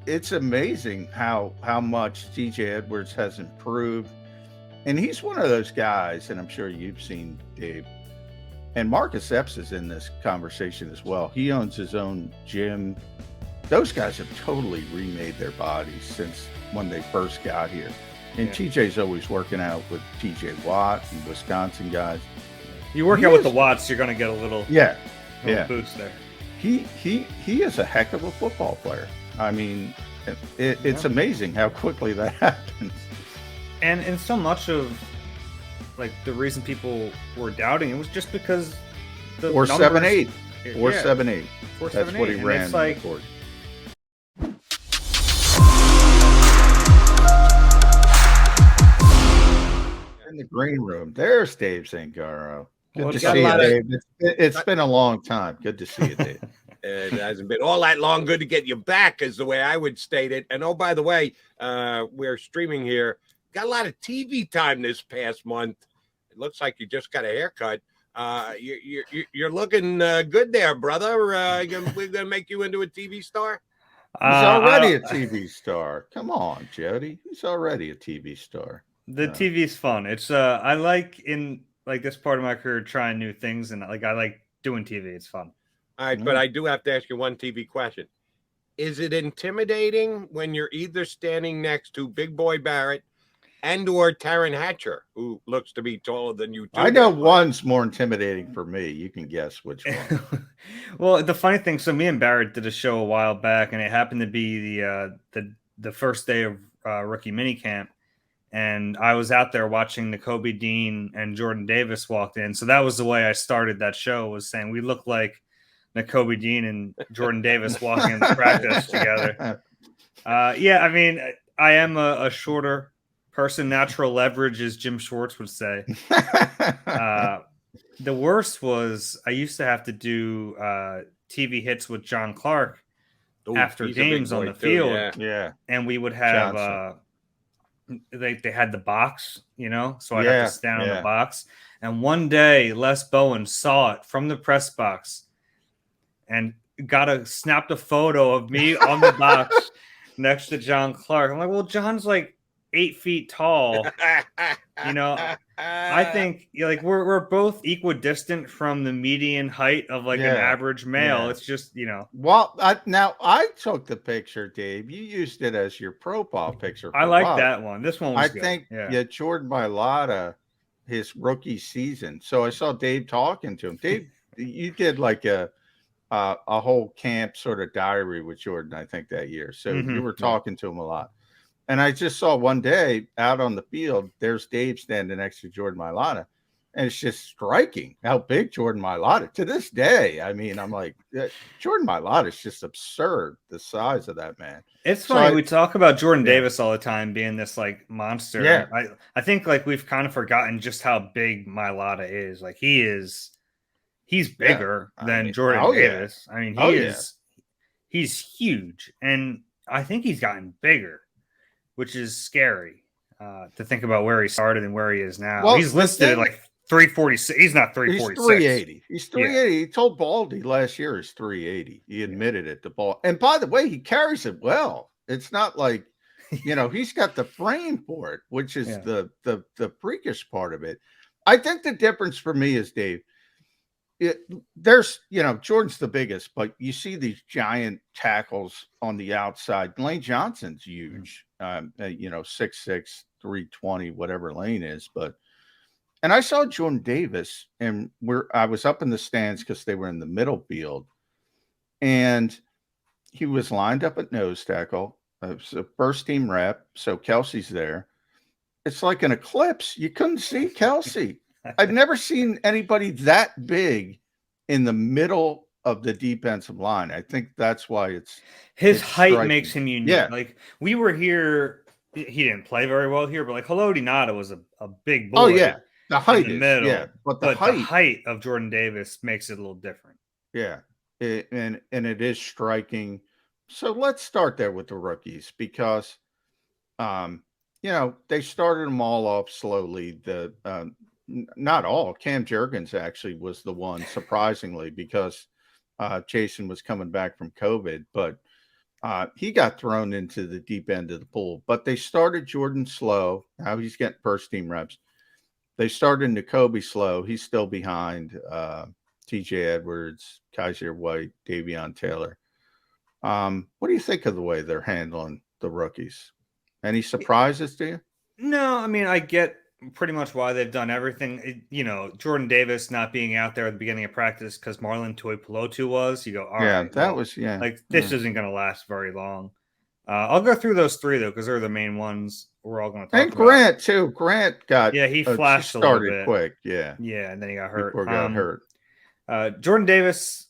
it's amazing how much TJ Edwards has improved. And he's one of those guys, and I'm sure you've seen Dave, and Marcus Epps is in this conversation as well. He owns his own gym. Those guys have totally remade their bodies since when they first got here. And TJ's always working out with TJ Watt and Wisconsin guys. You work out with the Watts, you're going to get a little boost there. He is a heck of a football player. I mean, it's amazing how quickly that happens. And so much of like the reason people were doubting it was just because the 4.78 4.78. That's what he ran. It's like, in the green room, there's Dave Zangaro. Good to see you, Dave. It's been a long time. Good to see you, Dave. It hasn't been all that long. Good to get you back is the way I would state it. And oh, by the way, we're streaming here. Got a lot of TV time this past month. It looks like you just got a haircut. You're looking good there, brother. We're gonna make you into a TV star. He's already a TV star. Come on, Jody. He's already a TV star. The TV's fun. It's I like in like this part of my career trying new things, and like I like doing TV. It's fun. All right, but I do have to ask you one TV question. Is it intimidating when you're either standing next to Big Boy Barrett and or Taryn Hatcher, who looks to be taller than you too? I know one's more intimidating for me. You can guess which one. Well, the funny thing, so me and Barrett did a show a while back, and it happened to be the first day of rookie minicamp, and I was out there watching Nakobe Dean and Jordan Davis walked in. So that was the way I started that show, was saying we look like Nakobe Dean and Jordan Davis walking into practice together. Yeah, I mean, I am a shorter person. Natural leverage, as Jim Schwartz would say. The worst was I used to have to do TV hits with John Clark after games on the field. Yeah. And we would have they had the box, you know, so I'd have to stand on the box. And one day Les Bowen saw it from the press box and snapped a photo of me on the box next to John Clark. I'm like, well, John's like 8 feet tall. You know, I think like we're both equidistant from the median height of like an average male. Yeah. It's just, you know. Well, I took the picture, Dave. You used it as your profile picture. I like that one. This one was good. I think Jordan Mailata, his rookie season. So I saw Dave talking to him. Dave, you did like a whole camp sort of diary with Jordan, I think, that year. So you were talking to him a lot. And I just saw one day out on the field, there's Dave standing next to Jordan Mailata. And it's just striking how big Jordan Mailata, to this day. I mean, I'm like, Jordan Mailata is just absurd, the size of that man. It's funny. We talk about Jordan Davis all the time being this like monster. Yeah. I think like we've kind of forgotten just how big Mailata is. Like he's bigger than Jordan Davis. I mean, he's huge. And I think he's gotten bigger, which is scary to think about where he started and where he is now. Well, he's listed at like 346. He's not 346. He's 380. He's 380. Yeah. He told Baldy last year he's 380. He admitted it to Ball. And by the way, he carries it well. It's not like, you know, he's got the frame for it, which is the freakish part of it. I think the difference for me is, Dave, there's, you know, Jordan's the biggest, but you see these giant tackles on the outside. Lane Johnson's huge, you know, 6'6", 320, whatever Lane is. And I saw Jordan Davis, and I was up in the stands because they were in the middle field, and he was lined up at nose tackle. It was a first team rep, so Kelsey's there. It's like an eclipse. You couldn't see Kelsey. I've never seen anybody that big in the middle of the defensive line. I think that's why his height striking. Makes him unique. Yeah. Like we were here, he didn't play very well here, but like Haloti Ngata was a big boy. Oh yeah, the height in the middle. Yeah, but the height of Jordan Davis makes it a little different. Yeah, and it is striking. So let's start there with the rookies because, you know, they started them all off slowly. Not all. Cam Jurgens actually was the one, surprisingly, because Jason was coming back from COVID. But He got thrown into the deep end of the pool, but they started Jordan slow. Now he's getting first team reps. They started Nakobe slow. He's still behind TJ Edwards, Kaiser White, Davion Taylor. What do you think of the way they're handling the rookies? Any surprises to you? No, I mean, I get pretty much why they've done everything. Jordan Davis not being out there at the beginning of practice because Marlon Tuipulotu was. You go, all right. This isn't going to last very long. I'll go through those three though because they're the main ones we're all going to talk about. And Grant too. Grant got he flashed a little bit quick. Yeah, and then he got hurt. Got hurt. Jordan Davis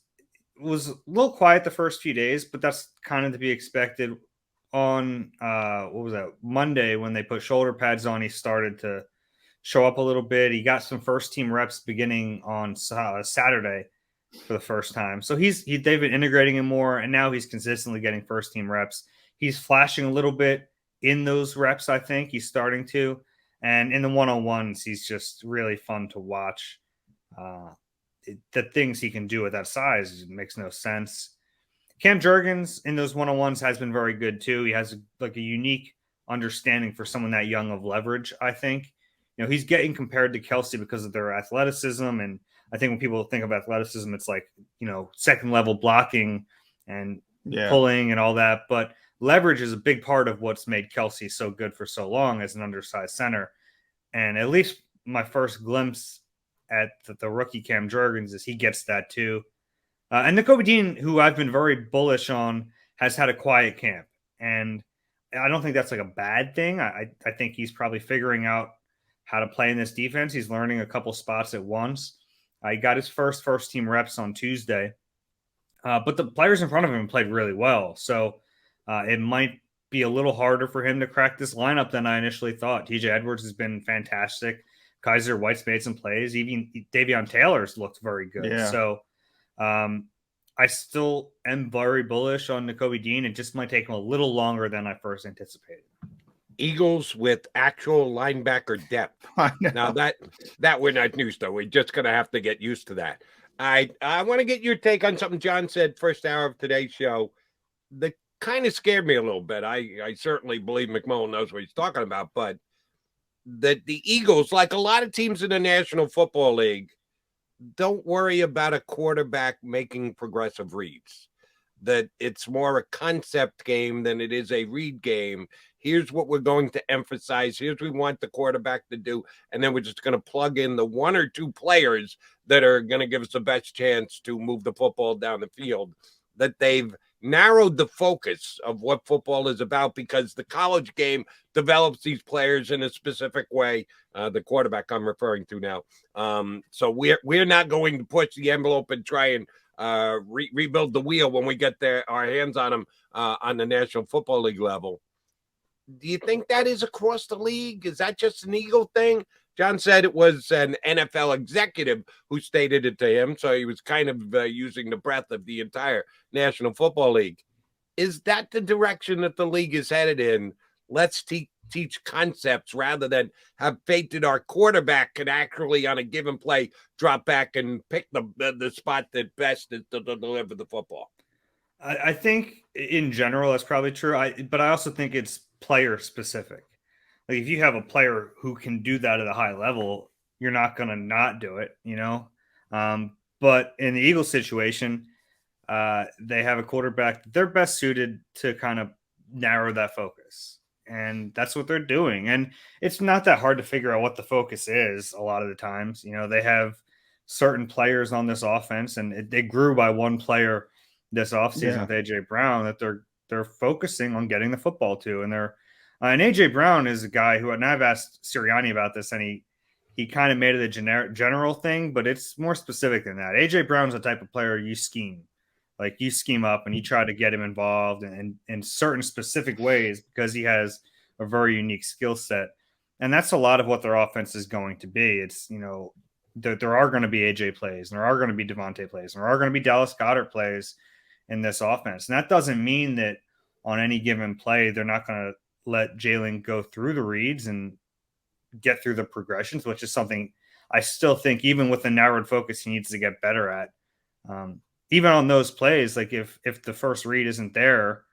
was a little quiet the first few days, but that's kind of to be expected. On Monday when they put shoulder pads on, he started to show up a little bit. He got some first team reps beginning on Saturday for the first time. So they've been integrating him more, and now he's consistently getting first team reps. He's flashing a little bit in those reps. I think he's starting to, and in the one-on-ones, he's just really fun to watch. The things he can do at that size makes no sense. Cam Jurgens in those one-on-ones has been very good too. He has a unique understanding for someone that young of leverage. I think, he's getting compared to Kelsey because of their athleticism. And I think when people think of athleticism, it's like, second level blocking and pulling and all that. But leverage is a big part of what's made Kelsey so good for so long as an undersized center. And at least my first glimpse at the rookie Cam Jurgens is he gets that too. And Nakobe Dean, who I've been very bullish on, has had a quiet camp. And I don't think that's like a bad thing. I think he's probably figuring out how to play in this defense. He's learning a couple spots at once. He got his first team reps on Tuesday. But the players in front of him played really well. So it might be a little harder for him to crack this lineup than I initially thought. TJ Edwards has been fantastic. Kaiser White's made some plays. Even Davion Taylor's looked very good. Yeah. So I still am very bullish on Nakobe Dean. It just might take him a little longer than I first anticipated. Eagles with actual linebacker depth. Now that we're not used to. We're just going to have to get used to that. I want to get your take on something John said first hour of today's show that kind of scared me a little bit. I certainly believe McMullen knows what he's talking about, but that the Eagles, like a lot of teams in the National Football League, don't worry about a quarterback making progressive reads. That it's more a concept game than it is a read game. Here's what we're going to emphasize. Here's what we want the quarterback to do. And then we're just going to plug in the one or two players that are going to give us the best chance to move the football down the field. That they've narrowed the focus of what football is about because the college game develops these players in a specific way. The quarterback I'm referring to now. So we're not going to push the envelope and try and rebuild the wheel when we get our hands on them on the National Football League level. Do you think that is across the league? Is that just an Eagle thing? John said it was an NFL executive who stated it to him, so he was kind of using the breadth of the entire National Football League. Is that the direction that the league is headed in? Let's teach concepts rather than have faith that our quarterback can actually, on a given play, drop back and pick the spot that best is to deliver the football. I think in general that's probably true. But I also think it's player specific. Like if you have a player who can do that at a high level, you're not going to not do it, But in the Eagles situation, they have a quarterback. They're best suited to kind of narrow that focus. And that's what they're doing. And it's not that hard to figure out what the focus is a lot of the times. They have certain players on this offense, and they grew by one player this offseason with A.J. Brown that they're focusing on getting the football to. And and A.J. Brown is a guy who, and I've asked Sirianni about this, and he kind of made it a general thing, but it's more specific than that. A.J. Brown's the type of player you scheme. Like you scheme up and you try to get him involved in certain specific ways because he has a very unique skill set. And that's a lot of what their offense is going to be. It's, there are going to be AJ plays, and there are going to be Devontae plays, and there are going to be Dallas Goedert plays in this offense. And that doesn't mean that on any given play, they're not going to let Jalen go through the reads and get through the progressions, which is something I still think, even with the narrowed focus, he needs to get better at. Even on those plays, like if the first read isn't there,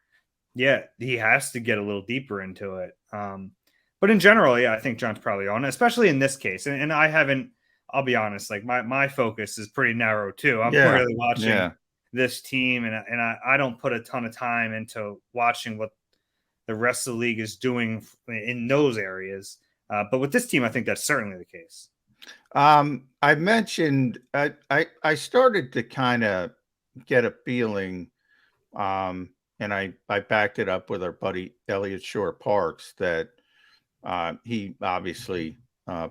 Yeah, he has to get a little deeper into it. But in general, yeah, I think John's probably on, especially in this case. And I haven't, I'll be honest, like my focus is pretty narrow too. I'm really watching this team, and I don't put a ton of time into watching what the rest of the league is doing in those areas. But with this team, I think that's certainly the case. I mentioned I started to kind of get a feeling, and I backed it up with our buddy Elliot Shore Parks, that he obviously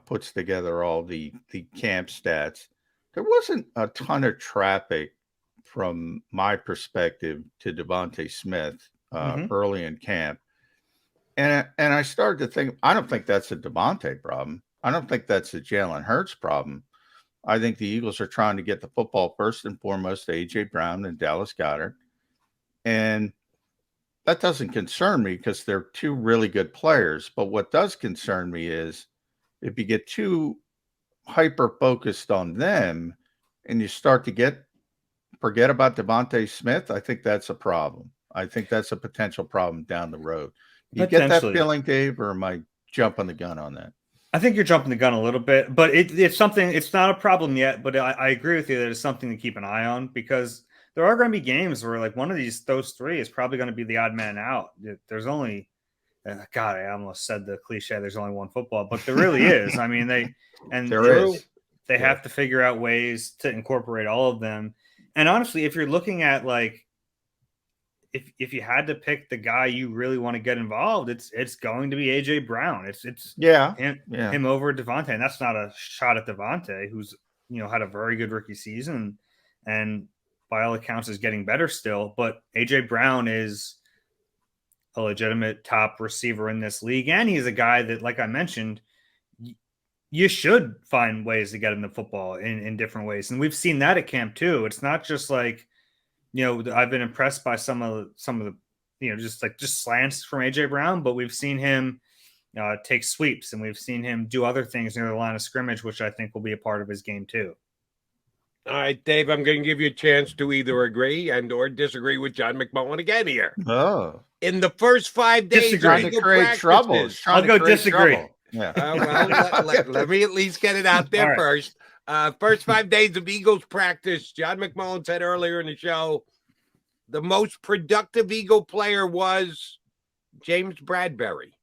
puts together all the camp stats. There wasn't a ton of traffic from my perspective to Devontae Smith early in camp. And I started to think, I don't think that's a Devontae problem. I don't think that's a Jalen Hurts problem. I think the Eagles are trying to get the football first and foremost to A.J. Brown and Dallas Goedert. And that doesn't concern me because they're two really good players. But what does concern me is if you get too hyper-focused on them and you start to forget about Devontae Smith, I think that's a problem. I think that's a potential problem down the road. You get that feeling, Dave, or am I jumping the gun on that? I think you're jumping the gun a little bit, but it's something. It's not a problem yet, but I agree with you that it's something to keep an eye on, because there are going to be games where like one of those three is probably going to be the odd man out. There's only, God, I almost said the cliche, there's only one football, but there really is. I mean, they have to figure out ways to incorporate all of them. And honestly, if you're looking at like, if you had to pick the guy you really want to get involved, it's going to be AJ Brown. It's him over Devontae, and that's not a shot at Devontae, who's had a very good rookie season and by all accounts is getting better still. But AJ Brown is a legitimate top receiver in this league, and he's a guy that, like I mentioned, you should find ways to get him the football in different ways, and we've seen that at camp too. It's not just like, I've been impressed by some of the, just slants from AJ Brown, but we've seen him take sweeps, and we've seen him do other things near the line of scrimmage, which I think will be a part of his game too. All right, Dave, I'm going to give you a chance to either agree and or disagree with John McMullen again here. Oh, in the first 5 days, trying to create trouble. I'll go disagree. Trouble. Yeah. Let me at least get it out there first. First 5 days of Eagles practice, John McMullen said earlier in the show, the most productive Eagle player was James Bradbury.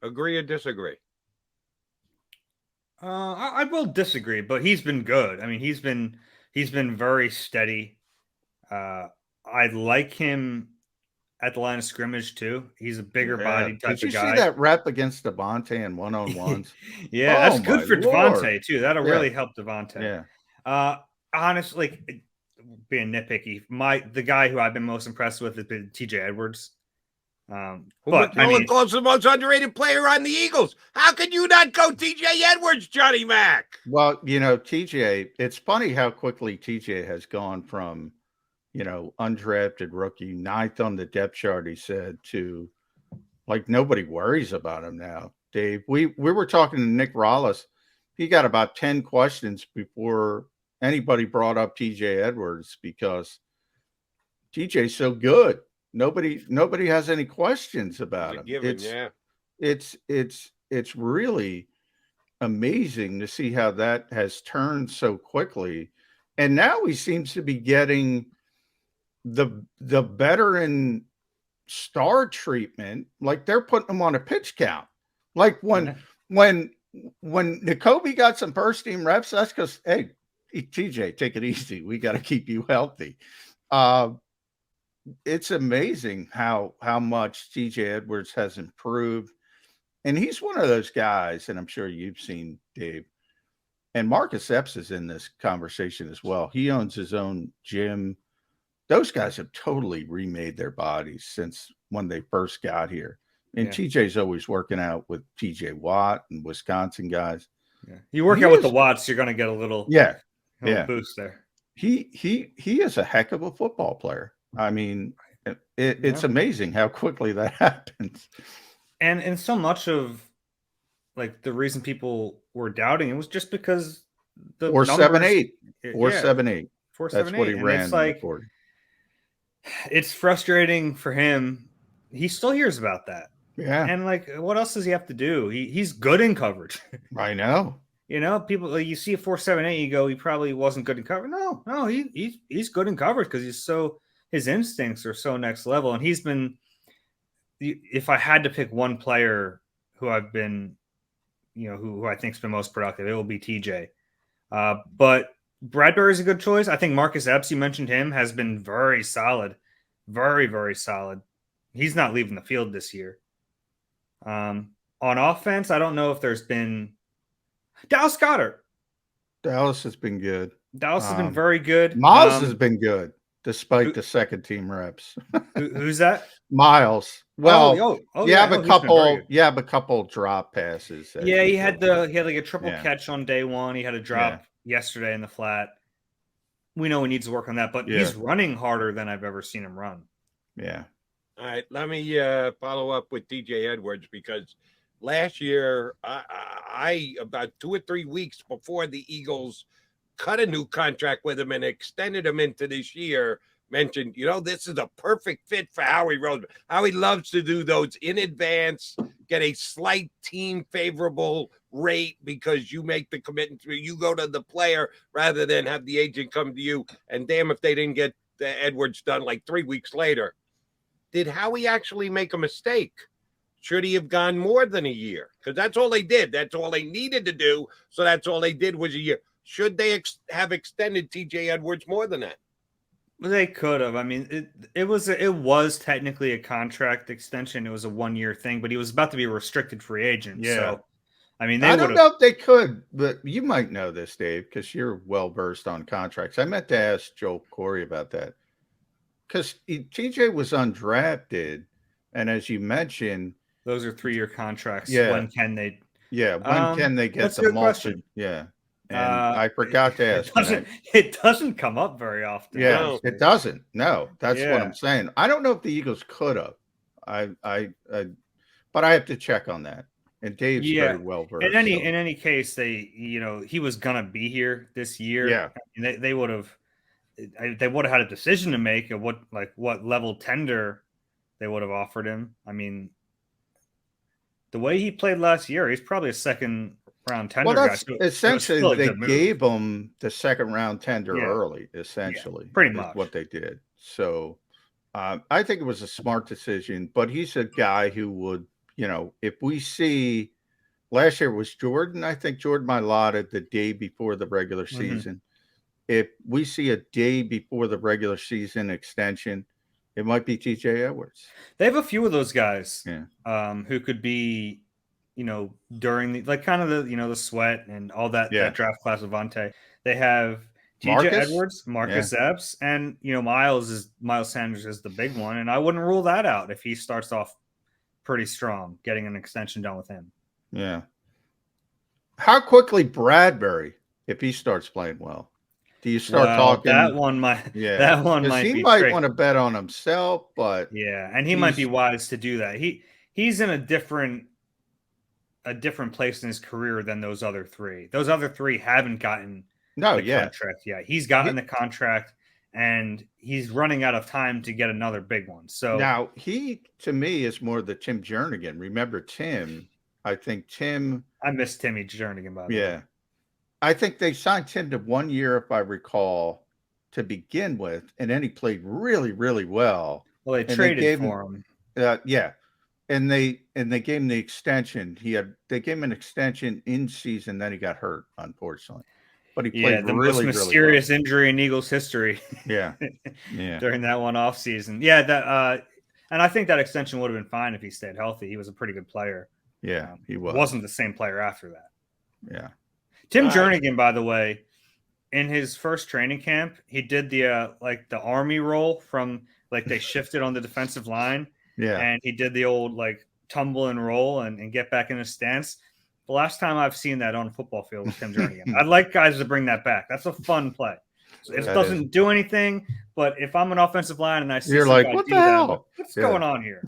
Agree or disagree? I will disagree, but he's been good. I mean, he's been very steady. I like him at the line of scrimmage too. He's a bigger body type of guy. Did you see that rep against Devontae in one-on-ones? That's good for Devontae too. That'll really help Devontae. Yeah. Honestly, being nitpicky, the guy who I've been most impressed with has been TJ Edwards. But McMullen calls the most underrated player on the Eagles. How can you not go TJ Edwards, Johnny Mac? Well, TJ, it's funny how quickly TJ has gone from, undrafted rookie, 9th on the depth chart, he said, to like nobody worries about him now. Dave, we were talking to Nick Rollis. He got about 10 questions before anybody brought up TJ Edwards because TJ's so good. Nobody has any questions about him. It's really amazing to see how that has turned so quickly. And now he seems to be getting the veteran star treatment. Like they're putting him on a pitch count. Like when Nakobe got some first team reps, that's because, hey, TJ, take it easy. We got to keep you healthy. It's amazing how much TJ Edwards has improved. And he's one of those guys, and I'm sure you've seen, Dave, and Marcus Epps is in this conversation as well. He owns his own gym. Those guys have totally remade their bodies since when they first got here. And TJ's always working out with TJ Watt and Wisconsin guys. Yeah. You work out with the Watts, you're going to get a little boost there. He is a heck of a football player. I mean, it's amazing how quickly that happens. And so much of like the reason people were doubting it was just because the 4.78. 4.78. 4.78. That's what he ran. It's like, it's frustrating for him he still hears about that. Yeah. And like, what else does he have to do? He's good in coverage. I know. You know, people, like, you see a 4.78, you go, he probably wasn't good in coverage. No, he's good in coverage because his instincts are so next level. And he's been, if I had to pick one player who I've been, you know, who I think's been most productive, it will be TJ. But Bradbury's a good choice. I think Marcus Epps, you mentioned him, has been very solid. Very, very solid. He's not leaving the field this year. On offense, I don't know if there's been Dallas Goedert. Dallas has been good. Dallas has been very good. Miles has been good, despite the second team reps. Who's that? Miles. Well, you have a couple drop passes. Yeah, he had like a triple catch on day one. He had a drop yesterday in the flat. We know he needs to work on that, but he's running harder than I've ever seen him run. Yeah. All right, let me follow up with DJ Edwards, because last year, I about 2 or 3 weeks before the Eagles cut a new contract with him and extended him into this year, mentioned, you know, this is a perfect fit for Howie Roseman. Howie loves to do those in advance, get a slight team favorable rate because you make the commitment, you go to the player rather than have the agent come to you. And damn if they didn't get the Edwards done like 3 weeks later. Did Howie actually make a mistake? Should he have gone more than a year? Because that's all they did. That's all they needed to do. So that's all they did was a year. Should they have extended TJ Edwards more than that? Well, they could have. I mean, it was technically a contract extension. It was a 1-year thing, but he was about to be a restricted free agent. Yeah. So, I mean, I don't know if they could, but you might know this, Dave, because you're well versed on contracts. I meant to ask Joe Corey about that. Because TJ was undrafted, and as you mentioned, those are 3-year contracts. Yeah. When can they? Yeah. When can they get the multi? Yeah. And I forgot to ask. It doesn't come up very often. Yeah, no. It doesn't. No, that's what I'm saying. I don't know if the Eagles could have. But I have to check on that. And Dave's very well versed. In any case, he was gonna be here this year. Yeah. And they would have had a decision to make of what level tender they would have offered him. I mean, the way he played last year, he's probably a second round tender. Well, that's essentially they gave him the second round tender early, essentially. Pretty much what they did. So I think it was a smart decision, but he's a guy who would, if we see last year was Jordan, I think Jordan Mailata the day before the regular season. If we see a day before the regular season extension, it might be TJ Edwards. They have a few of those guys who could be, during the the sweat and all that draft class of Vontae. They have TJ Edwards, Marcus Epps, and Miles Sanders is the big one. And I wouldn't rule that out if he starts off pretty strong, getting an extension done with him. Yeah. How quickly Bradbury, if he starts playing well? Do you start talking? That one might. Yeah, that one might. He might want to bet on himself, but and he might be wise to do that. He's in a different place in his career than those other three. Those other three haven't gotten contract yet. He's gotten the contract, and he's running out of time to get another big one. So now he, to me, is more the Tim Jernigan. Remember Tim? I think Tim. I miss Timmy Jernigan, by the way. Yeah. I think they signed Tim to 1 year, if I recall, to begin with, and then he played really, really well. Well, they traded for him. And they gave him the extension. They gave him an extension in season, then he got hurt, unfortunately. But he played the really, most mysterious injury in Eagles history. Yeah. During that one off season. Yeah, and I think that extension would have been fine if he stayed healthy. He was a pretty good player. Yeah, he was. Wasn't the same player after that. Yeah. Tim Jernigan, by the way, in his first training camp, he did the Army roll from they shifted on the defensive line. Yeah. And he did the old tumble and roll and get back in his stance. The last time I've seen that on a football field was Tim Jernigan. I'd like guys to bring that back. That's a fun play. It doesn't do anything, but if I'm an offensive line and I see what the hell? What's going on here?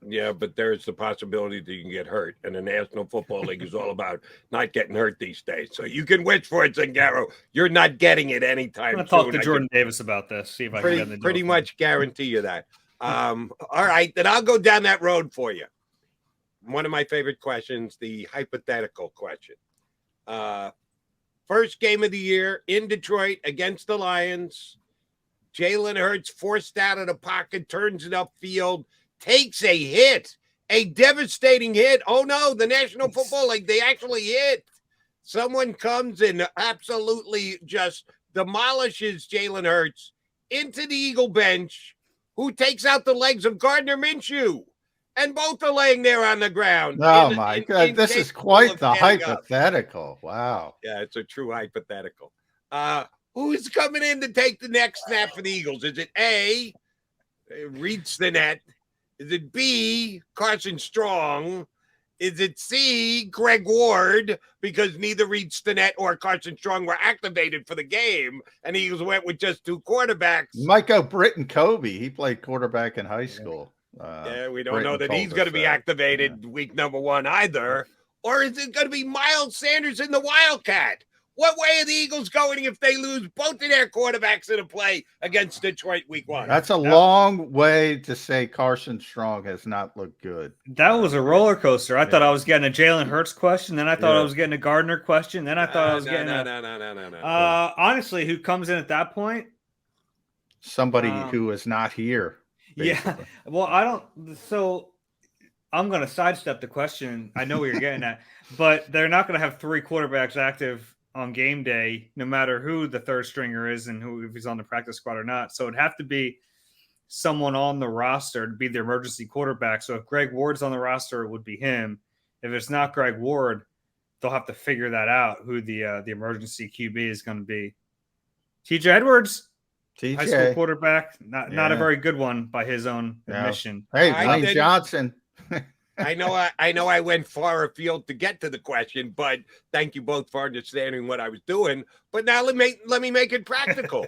Yeah, but there's the possibility that you can get hurt, and the National Football League is all about not getting hurt these days. So you can wish for it, Zangaro. You're not getting it anytime soon. I'm going to talk to Jordan Davis about this. See if I can get in the pretty much guarantee you that. All right, then I'll go down that road for you. One of my favorite questions, the hypothetical question. First game of the year in Detroit against the Lions. Jalen Hurts forced out of the pocket, turns it upfield, takes a hit, a devastating hit. Oh, no, the National Football League, they actually hit. Someone comes and absolutely just demolishes Jalen Hurts into the Eagle bench, who takes out the legs of Gardner Minshew. And both are laying there on the ground. Oh, my God. This is quite the hypothetical. Wow. Yeah, it's a true hypothetical. Who's coming in to take the next snap for the Eagles? Is it A, Reed Stinnett? Is it B, Carson Strong? Is it C, Greg Ward? Because neither Reed Stinnett or Carson Strong were activated for the game, and the Eagles went with just two quarterbacks. Might go Britton Kobe. He played quarterback in high school. We don't know that he's going to be activated week number 1 either. Or is it going to be Miles Sanders in the Wildcat? What way are the Eagles going if they lose both of their quarterbacks in a play against Detroit week 1? That's a long way to say Carson Strong has not looked good. That was a roller coaster. I thought I was getting a Jalen Hurts question. Then I thought I was getting a Gardner question. Then I thought I was getting no. Honestly, who comes in at that point? Somebody who is not here. Basically. Yeah. Well, I don't. So I'm going to sidestep the question. I know what you're getting at, but they're not going to have 3 quarterbacks active on game day, no matter who the third stringer is and who, if he's on the practice squad or not. So it'd have to be someone on the roster to be the emergency quarterback. So if Greg Ward's on the roster, it would be him. If it's not Greg Ward, they'll have to figure that out, who the emergency QB is going to be. TJ Edwards, high school quarterback, not a very good one by his own admission. Hey, Lane Johnson. I know I went far afield to get to the question, but thank you both for understanding what I was doing. But now let me make it practical.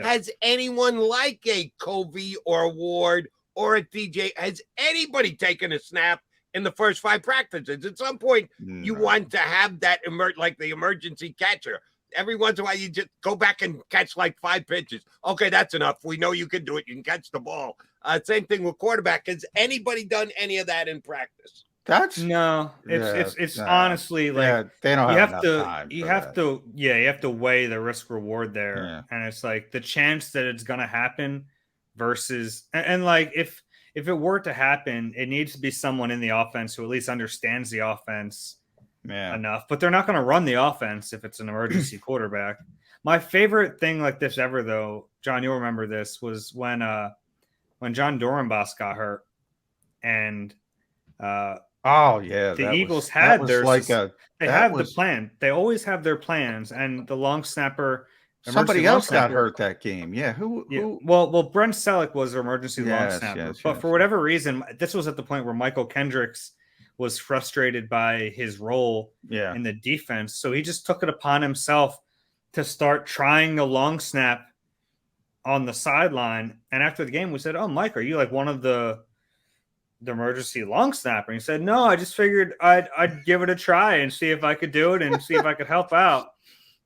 Has anyone like a Covey or a Ward or a DJ, has anybody taken a snap in the first 5 practices? At some point, you want to have that like the emergency catcher. Every once in a while, you just go back and catch like 5 pitches. Okay, that's enough. We know you can do it. You can catch the ball. Same thing with quarterback. Has anybody done any of that in practice? It's honestly like they don't have enough time. You have to weigh the risk reward there, and it's like the chance that it's going to happen versus and like if it were to happen, it needs to be someone in the offense who at least understands the offense enough. But they're not going to run the offense if it's an emergency quarterback. My favorite thing like this ever, though, John, you'll remember this, was when John Dorenbos got hurt, and the Eagles had their the plan. They always have their plans, and the long snapper. Somebody else got hurt that game. Yeah, who? Well, Brent Selleck was an emergency long snapper, but for whatever reason, this was at the point where Michael Kendricks was frustrated by his role in the defense, so he just took it upon himself to start trying a long snap on the sideline. And after the game, we said, "Oh, Mike, are you like one of the emergency long snapper?" And he said, "No, I just figured I'd give it a try and see if I could do it and see if I could help out."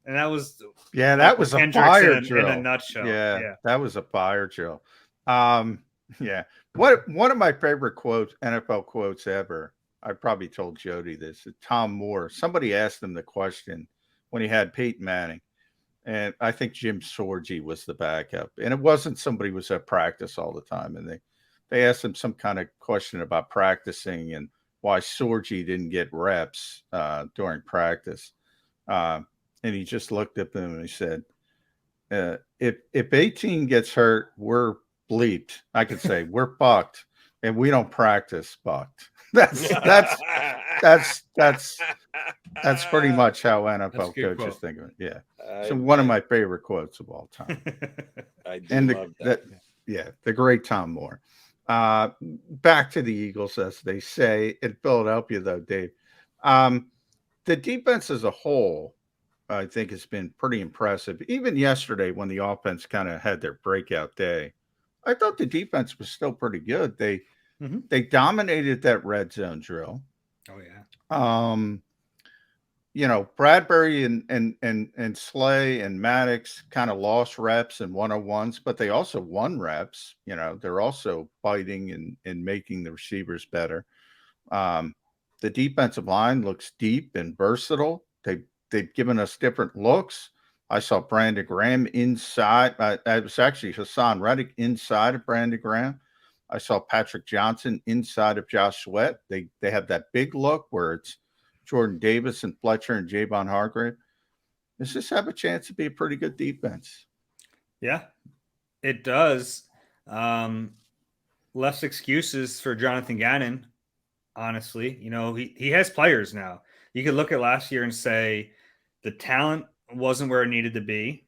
And that was that was a fire drill in a nutshell. Yeah, that was a fire drill. One of my favorite quotes, NFL quotes ever. I probably told Jody this. Tom Moore. Somebody asked him the question when he had Peyton Manning, and I think Jim Sorgi was the backup, and it wasn't somebody who was at practice all the time, and they asked him some kind of question about practicing and why Sorgi didn't get reps during practice. And he just looked at them and he said, if 18 gets hurt, we're bleeped. I could say we're fucked, and we don't practice fucked. That's pretty much how NFL coaches think of it. Yeah. So one of my favorite quotes of all time. The great Tom Moore. Back to the Eagles, as they say in Philadelphia, though, Dave. The defense as a whole, I think, has been pretty impressive. Even yesterday, when the offense kind of had their breakout day, I thought the defense was still pretty good. They dominated that red zone drill. Oh, yeah. Bradbury and Slay and Maddox kind of lost reps and 101s, but they also won reps. They're also fighting and making the receivers better. The defensive line looks deep and versatile. They've given us different looks. I saw Brandon Graham inside. It was actually Hassan Reddick inside of Brandon Graham. I saw Patrick Johnson inside of Josh Sweat. They have that big look where it's Jordan Davis and Fletcher and Javon Hargrave. Does this have a chance to be a pretty good defense? Yeah, it does. Less excuses for Jonathan Gannon, honestly. He has players now. You could look at last year and say the talent wasn't where it needed to be.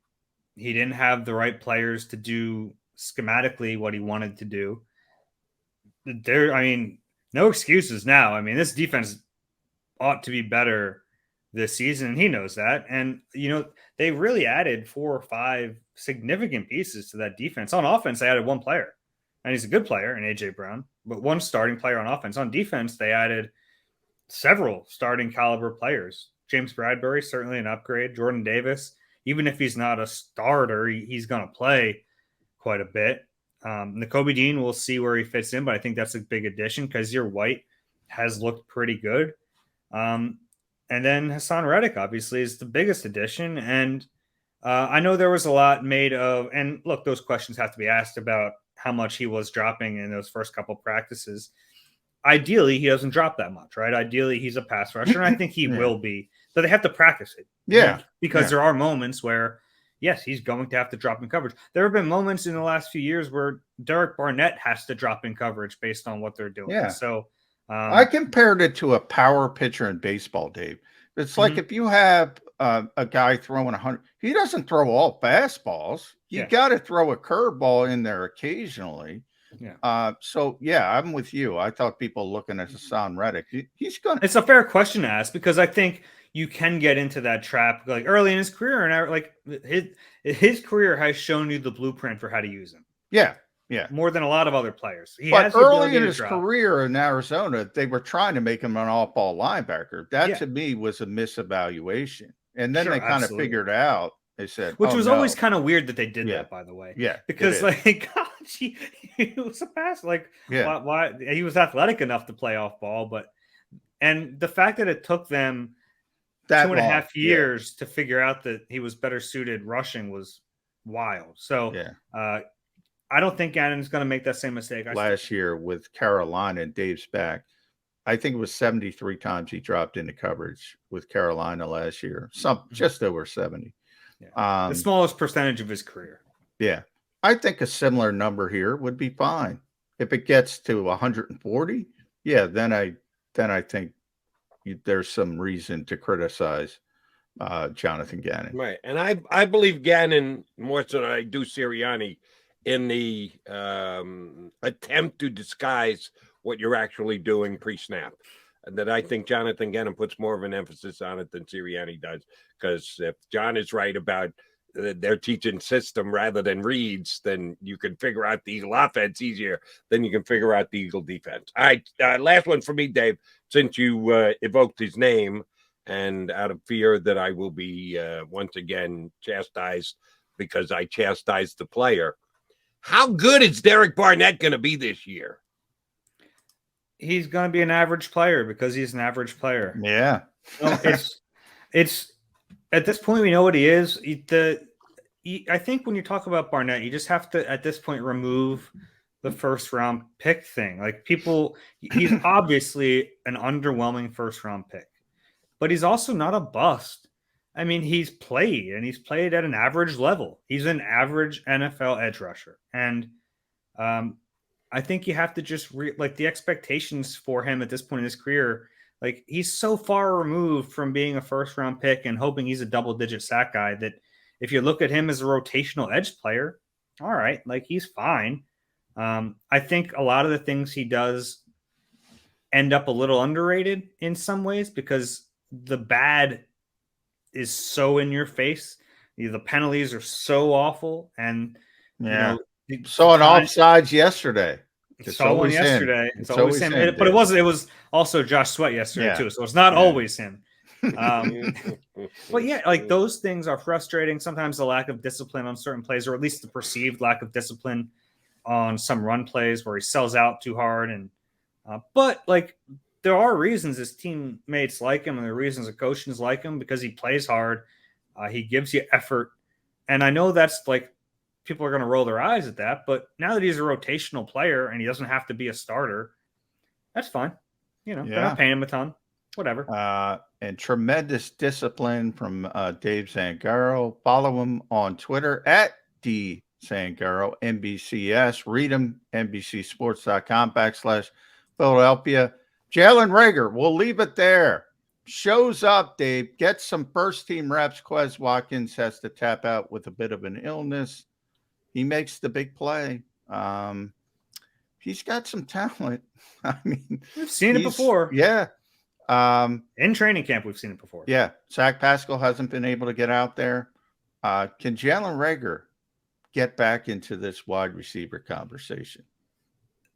He didn't have the right players to do schematically what he wanted to do. No excuses now. This defense ought to be better this season, and he knows that. And they really added 4 or 5 significant pieces to that defense. On offense, they added 1 player, and he's a good player in AJ Brown, but 1 starting player on offense. On defense, they added several starting caliber players. James Bradbury, certainly an upgrade. Jordan Davis, even if he's not a starter, he's going to play quite a bit. Nakobe Dean, we'll see where he fits in, but I think that's a big addition because your White has looked pretty good. And then Hassan Reddick, obviously, is the biggest addition. And I know there was a lot made of, and look, those questions have to be asked about how much he was dropping in those first couple practices. Ideally, he doesn't drop that much, right? Ideally, he's a pass rusher, and I think he will be. So they have to practice it. Yeah. Because there are moments where, yes, he's going to have to drop in coverage. There have been moments in the last few years where Derek Barnett has to drop in coverage based on what they're doing. Yeah. So I compared it to a power pitcher in baseball, Dave. It's like if you have a guy throwing 100, he doesn't throw all fastballs. You got to throw a curveball in there occasionally. Yeah. So I'm with you. I thought people looking at Hassan Reddick, he's going to. It's a fair question to ask because I think you can get into that trap like early in his career, and like his career has shown you the blueprint for how to use him. Yeah. Yeah. More than a lot of other players. But early in his career in Arizona, they were trying to make him an off-ball linebacker. That to me was a misevaluation. And then they kind of figured out. They said, which was always kind of weird that they did that, by the way. Yeah. Because gosh, he was a pass. Why he was athletic enough to play off ball, and the fact that it took them 2.5 years to figure out that he was better suited rushing was wild. So I don't think Gannon's going to make that same mistake. Last year with Carolina and Dave's back, I think it was 73 times he dropped into coverage with Carolina last year. Just over 70. Yeah. The smallest percentage of his career. Yeah. I think a similar number here would be fine. If it gets to 140, then I think there's some reason to criticize Jonathan Gannon. Right. And I believe Gannon more so than I do Sirianni in the attempt to disguise what you're actually doing pre-snap. And that I think Jonathan Gannon puts more of an emphasis on it than Sirianni does. Because if John is right about they're teaching system rather than reads, then you can figure out the Eagle offense easier than you can figure out the Eagle defense. All right, last one for me, Dave, since you evoked his name, and out of fear that I will be once again chastised because I chastised the player. How good is Derek Barnett going to be this year? He's going to be an average player because he's an average player. Yeah. It's at this point, we know what he is. I think when you talk about Barnett, you just have to, at this point, remove the first round pick thing. He's obviously an underwhelming first round pick, but he's also not a bust. He's played at an average level. He's an average NFL edge rusher. And I think you have to just the expectations for him at this point in his career. He's so far removed from being a first round pick and hoping he's a double-digit sack guy that if you look at him as a rotational edge player, all right, he's fine. I think a lot of the things he does end up a little underrated in some ways because the bad is so in your face. The penalties are so awful. And, saw an offsides yesterday. It's always yesterday. It's always him. But it was also Josh Sweat yesterday too. So it's not always him. But yeah, like those things are frustrating. Sometimes the lack of discipline on certain plays, or at least the perceived lack of discipline on some run plays where he sells out too hard. And but like there are reasons his teammates like him, and there are reasons the coaches like him because he plays hard. He gives you effort. And I know that's like people are going to roll their eyes at that, but now that he's a rotational player and he doesn't have to be a starter, that's fine. They're not paying him a ton. Whatever. And tremendous discipline from Dave Zangaro. Follow him on Twitter at @DZangaro, NBCS. Read him, NBCSports.com/Philadelphia. Jalen Reagor, we'll leave it there. Shows up, Dave. Gets some first-team reps. Quez Watkins has to tap out with a bit of an illness. He makes the big play. He's got some talent. I mean, we've seen it before. Yeah. In training camp, we've seen it before. Yeah. Zach Pascal hasn't been able to get out there. Can Jalen Reagor get back into this wide receiver conversation?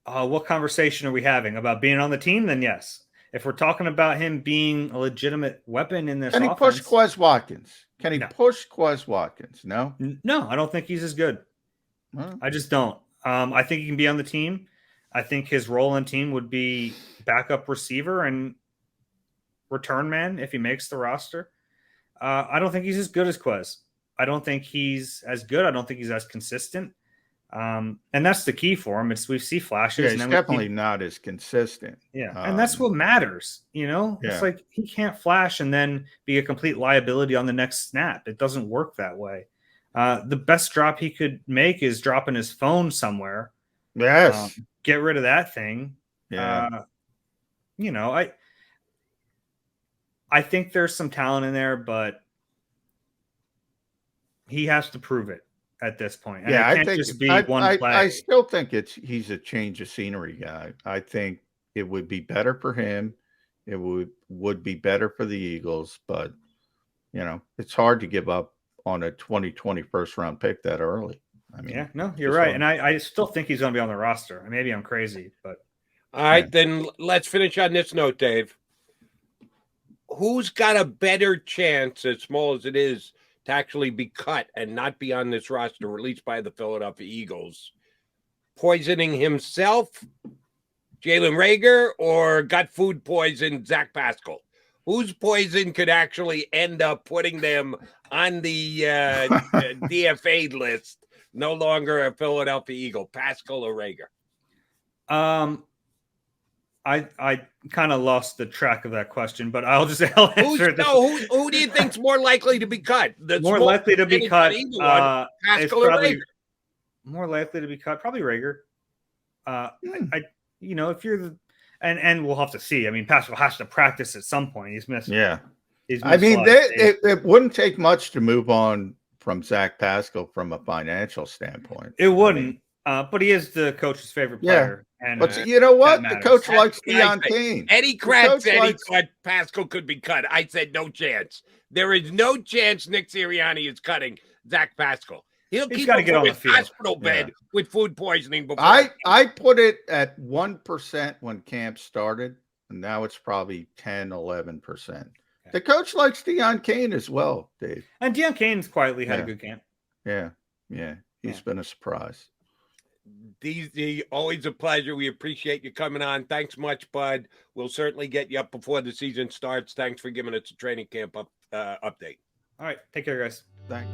What conversation are we having? About being on the team? Then yes. If we're talking about him being a legitimate weapon in this offense. Can he push Quez Watkins? Can he push Quez Watkins? No? No, I don't think he's as good. I just don't. I think he can be on the team. I think his role on team would be backup receiver and return man if he makes the roster. I don't think he's as good as Quez. I don't think he's as good. I don't think he's as consistent. And that's the key for him. We see flashes. Yeah, he's definitely not as consistent. Yeah, and that's what matters. It's like he can't flash and then be a complete liability on the next snap. It doesn't work that way. The best drop he could make is dropping his phone somewhere. Yes. Get rid of that thing. Yeah. I think there's some talent in there, but he has to prove it at this point. And yeah, it can't just be one play. I still think he's a change of scenery guy. I think it would be better for him. It would be better for the Eagles, but it's hard to give up on a 2020 first round pick that early. I mean, yeah, no, you're right. And I still think he's going to be on the roster. Maybe I'm crazy, but. All right, then let's finish on this note, Dave. Who's got a better chance, as small as it is, to actually be cut and not be on this roster released by the Philadelphia Eagles? Poisoning himself, Jalen Reagor, or got food poisoned, Zach Pascal? Whose poison could actually end up putting them on the DFA list? No longer a Philadelphia Eagle, Pascal or Reagor? I kind of lost the track of that question, but I'll answer this. Who do you think's more likely to be cut? More likely to be cut, Pascal or Reagor? More likely to be cut, probably Reagor. If you're and we'll have to see. I mean, Pascal has to practice at some point. He's missed. Yeah. It wouldn't take much to move on from Zach Pascal from a financial standpoint. It wouldn't, but he is the coach's favorite player. And but you know what? The coach likes Deion Kane. Eddie Kratz said he thought Pascal could be cut. I said no chance. There is no chance Nick Sirianni is cutting Zach Pascal. He's keep him in his hospital bed with food poisoning before. I put it at 1% when camp started, and now it's probably 10, 11%. Okay. The coach likes Deion Kane as well, Dave. And Deion Kane's quietly had a good camp. Yeah. He's been a surprise. DZ, always a pleasure. We appreciate you coming on. Thanks much, bud. We'll certainly get you up before the season starts. Thanks for giving us a training camp update. All right. Take care, guys. Thanks.